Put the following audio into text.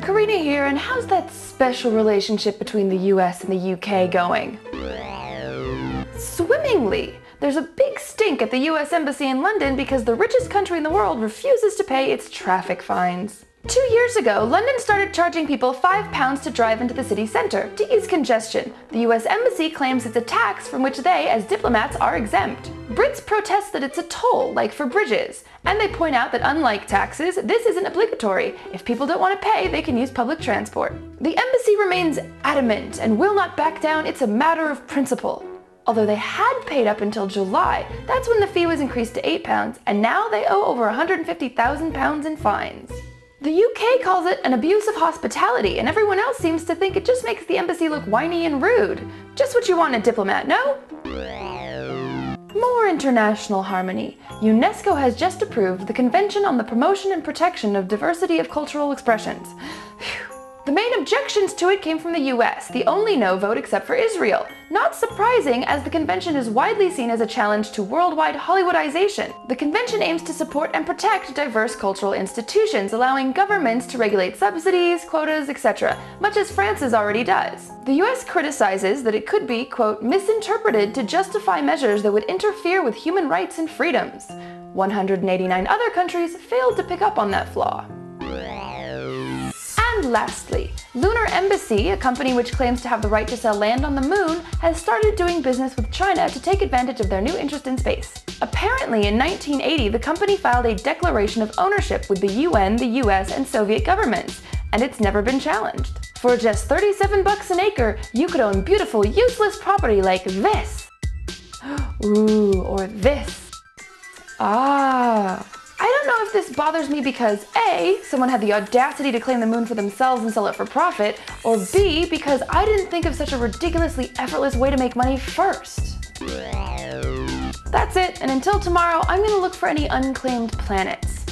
Karina here, and how's that special relationship between the US and the UK going? Swimmingly! There's a big stink at the US Embassy in London because the richest country in the world refuses to pay its traffic fines. 2 years ago, London started charging people £5 to drive into the city centre to ease congestion. The US Embassy claims it's a tax from which they, as diplomats, are exempt. Brits protest that it's a toll, like for bridges, and they point out that unlike taxes, this isn't obligatory. If people don't want to pay, they can use public transport. The embassy remains adamant and will not back down. It's a matter of principle. Although they had paid up until July, that's when the fee was increased to £8, and now they owe over £150,000 in fines. The UK calls it an abuse of hospitality, and everyone else seems to think it just makes the embassy look whiny and rude. Just what you want in a diplomat, no? More international harmony. UNESCO has just approved the Convention on the Promotion and Protection of Diversity of Cultural Expressions. Phew. The main objections to it came from the US, the only no vote except for Israel. Not surprising, as the convention is widely seen as a challenge to worldwide Hollywoodization. The convention aims to support and protect diverse cultural institutions, allowing governments to regulate subsidies, quotas, etc., much as France's already does. The US criticizes that it could be, quote, misinterpreted to justify measures that would interfere with human rights and freedoms. 189 other countries failed to pick up on that flaw. And lastly, Lunar Embassy, a company which claims to have the right to sell land on the moon, has started doing business with China to take advantage of their new interest in space. Apparently, in 1980, the company filed a declaration of ownership with the UN, the US, and Soviet governments, and it's never been challenged. For just $37 an acre, you could own beautiful, useless property like this. Ooh, or this. Ah. I don't know if this bothers me because A, someone had the audacity to claim the moon for themselves and sell it for profit, or B, because I didn't think of such a ridiculously effortless way to make money first. That's it, and until tomorrow, I'm gonna look for any unclaimed planets.